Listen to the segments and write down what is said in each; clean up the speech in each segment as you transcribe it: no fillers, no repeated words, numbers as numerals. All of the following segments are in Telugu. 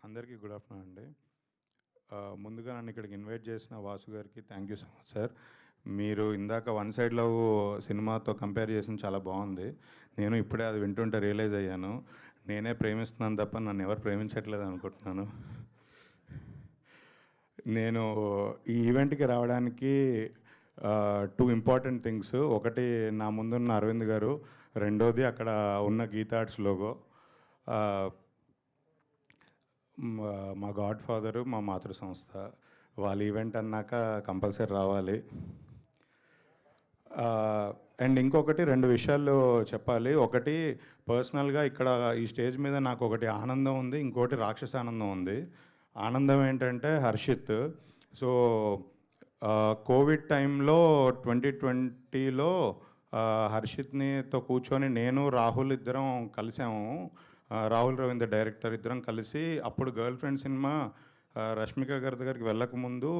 అందరికీ గుడ్ ఆఫ్టర్నూన్ అండి. ముందుగా నన్ను ఇక్కడికి ఇన్వైట్ చేసిన వాసు గారికి thank you so much sir. మీరు ఇందాక వన్ సైడ్ లవ్ సినిమాతో కంపేర్ చేసిన చాలా బాగుంది. నేను ఇప్పుడే అది వింటుంటే రియలైజ్ అయ్యాను. నేనే ప్రేమిస్తున్నాను తప్ప నన్ను ఎవరు ప్రేమించట్లేదు అనుకుంటున్నాను. నేను ఈ ఈవెంట్కి రావడానికి టూ ఇంపార్టెంట్ థింగ్స్. ఒకటి నా ముందున్న అరవింద్ గారు, రెండోది అక్కడ ఉన్న గీతా ఆర్ట్స్ లోగో. మా గాడ్ ఫాదరు, మా మాతృ సంస్థ, వాళ్ళ ఈవెంట్ అన్నాక కంపల్సరీ రావాలి. అండ్ ఇంకొకటి రెండు విషయాలు చెప్పాలి. ఒకటి పర్సనల్గా ఇక్కడ ఈ స్టేజ్ మీద నాకు ఒకటి ఆనందం ఉంది, ఇంకోటి రాక్షస ఆనందం ఉంది. ఆనందం ఏంటంటే హర్షిత్. సో కోవిడ్ టైంలో 2020లో హర్షిత్నితో కూర్చొని నేను రాహుల్ ఇద్దరం కలిసాము. రాహుల్ రవీంద్ర డైరెక్టర్ ఇద్దరం కలిసి అప్పుడు గర్ల్ ఫ్రెండ్ సినిమా రష్మిక గారి దగ్గరికి వెళ్ళకముందు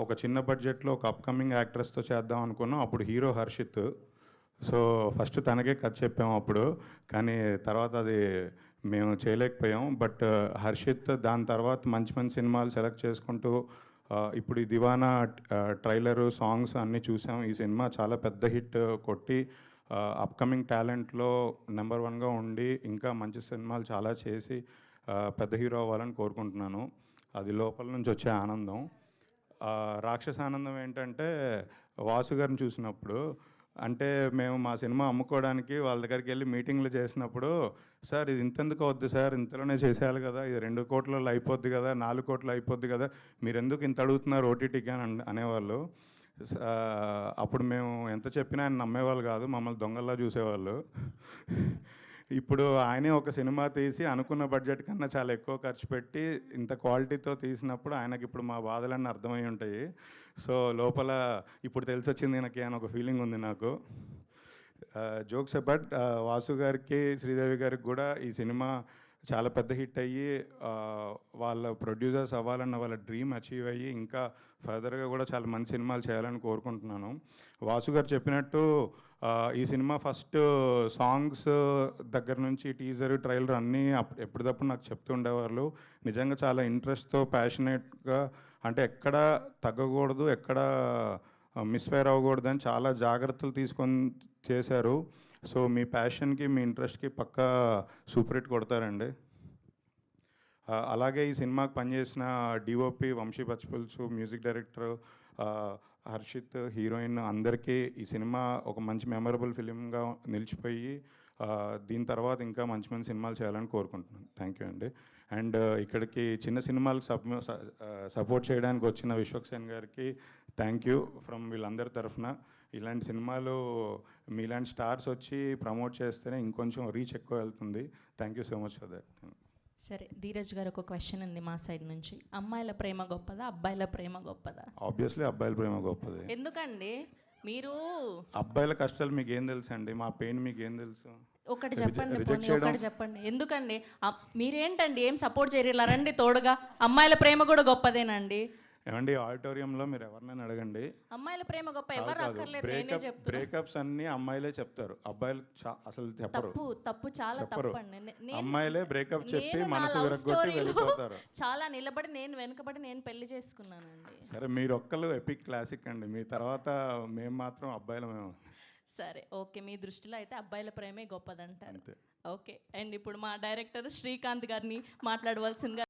ఒక చిన్న బడ్జెట్లో ఒక అప్కమింగ్ యాక్ట్రెస్తో చేద్దాం అనుకున్నాం. అప్పుడు హీరో హర్షిత్. సో ఫస్ట్ తనకే కథ చెప్పాము అప్పుడు, కానీ తర్వాత అది మేము చేయలేకపోయాం. బట్ హర్షిత్ దాని తర్వాత మంచి మంచి సినిమాలు సెలెక్ట్ చేసుకుంటూ ఇప్పుడు ఈ దివానా ట్రైలరు, సాంగ్స్ అన్నీ చూసాం. ఈ సినిమా చాలా పెద్ద హిట్ కొట్టి అప్కమింగ్ టాలెంట్లో నెంబర్ వన్గా ఉండి ఇంకా మంచి సినిమాలు చాలా చేసి పెద్ద హీరో అవ్వాలని కోరుకుంటున్నాను. అది లోపల నుంచి వచ్చే ఆనందం. రాక్షస ఆనందం ఏంటంటే వాసు గారిని చూసినప్పుడు, అంటే మేము మా సినిమా అమ్ముకోవడానికి వాళ్ళ దగ్గరికి వెళ్ళి మీటింగ్లు చేసినప్పుడు, సార్ ఇది ఇంతెందుకు అవుద్ది సార్, ఇంతలోనే చేసేయాలి కదా, ఇది 2 కోట్లలో అయిపోద్ది కదా, 4 కోట్లు అయిపోద్ది కదా, మీరు ఎందుకు ఇంత అడుగుతున్నారు ఓటీటీకి అని అనేవాళ్ళు. అప్పుడు మేము ఎంత చెప్పినా ఆయన నమ్మేవాళ్ళు కాదు, మమ్మల్ని దొంగల్లా చూసేవాళ్ళు. ఇప్పుడు ఆయనే ఒక సినిమా తీసి అనుకున్న బడ్జెట్ కన్నా చాలా ఎక్కువ ఖర్చు పెట్టి ఇంత క్వాలిటీతో తీసినప్పుడు ఆయనకి ఇప్పుడు మా బాధలన్నీ అర్థమై ఉంటాయి. సో లోపల ఇప్పుడు తెలిసి వచ్చింది ఈయనకి అని ఒక ఫీలింగ్ ఉంది నాకు. జోక్స్ అబౌట్ వాసు గారికి, శ్రీదేవి గారికి కూడా ఈ సినిమా చాలా పెద్ద హిట్ అయ్యి వాళ్ళ ప్రొడ్యూసర్స్ అవ్వాలన్న వాళ్ళ డ్రీమ్ అచీవ్ అయ్యి ఇంకా ఫర్దర్గా కూడా చాలా మంచి సినిమాలు చేయాలని కోరుకుంటున్నాను. వాసు గారు చెప్పినట్టు ఈ సినిమా ఫస్ట్ సాంగ్స్ దగ్గర నుంచి టీజర్, ట్రైలర్ అన్నీ ఎప్పటికప్పుడు నాకు చెప్తూ ఉండేవాళ్ళు. నిజంగా చాలా ఇంట్రెస్ట్తో, ప్యాషనేట్గా, అంటే ఎక్కడ తగ్గకూడదు, ఎక్కడ మిస్ఫైర్ అవ్వకూడదు అని చాలా జాగ్రత్తలు తీసుకొని చేశారు. సో మీ ప్యాషన్కి, మీ ఇంట్రెస్ట్కి పక్కా సూపర్ హిట్ కొడతారండి. అలాగే ఈ సినిమాకి పనిచేసిన DOP Vamshi Pachipulusu, music director Harshit, heroine అందరికీ ఈ సినిమా ఒక మంచి మెమరబుల్ ఫిలింగా నిలిచిపోయి దీని తర్వాత ఇంకా మంచి మంచి సినిమాలు చేయాలని కోరుకుంటున్నాను. థ్యాంక్ యూ అండి. అండ్ ఇక్కడికి చిన్న సినిమాలకు సపోర్ట్ చేయడానికి వచ్చిన విశ్వక్సేన్ గారికి థ్యాంక్ యూ ఫ్రమ్ వీళ్ళందరి తరఫున. ఇలాంటి సినిమాలు మీలాంటి స్టార్స్ వచ్చి ప్రమోట్ చేస్తేనే ఇంకొంచెం రీచ్ ఎక్కువ వెళ్తుంది. Thank you so much for that. సరే, ధీరజ్ గారు ఒక క్వశ్చన్ ఉంది మా సైడ్ నుంచి. అమ్మాయిల ప్రేమ గొప్పదా, అబ్బాయిల ప్రేమ గొప్పదా? ఆబ్వియస్లీ అబ్బాయిల ప్రేమ గొప్పది. ఎందుకండి? మీరు అబ్బాయిల కష్టాలు మీకు ఏం తెలుసు అండి? మా పెయిన్ మీకు ఏం తెలుసు? ఒకటి చెప్పండి, ఒకటి చెప్పండి. ఎందుకండి మీరేంటండి ఏం సపోర్ట్ చేయరు? రండి తోడుగా. అమ్మాయిల ప్రేమ కూడా గొప్పదేనండి. ఏమండి, ఆడిటోరియంలో మీరు ఎవరినైనా అడగండి, అమ్మాయిల ప్రేమ గొప్ప ఎవరు అక్కర్లేదు, నేనే చెప్తున్నా. బ్రేకప్స్ అన్ని అమ్మాయిలే చెప్తారు, అబ్బాయిలు అసలు చెప్పరు. తప్పు చాలా తప్పండి. అమ్మాయిలే బ్రేకప్ చెప్పి మనసు విరగొట్టి వెళ్ళిపోతారు. చాలా నిలబడి నేను వెనకబడి నేను పెళ్లి చేసుకున్నానండి. సరే, మీరు ఒక్కళ్ళు ఎపిక్ క్లాసిక్ అండి, మీ తర్వాత మేము మాత్రం అబ్బాయిలు మేము. సరే, ఓకే, మీ దృష్టిలో అయితే అబ్బాయిల ప్రేమే గొప్పదంటారు. ఓకే. అండ్ ఇప్పుడు మా డైరెక్టర్ శ్రీకాంత్ గారిని మాట్లాడవలసిందిగా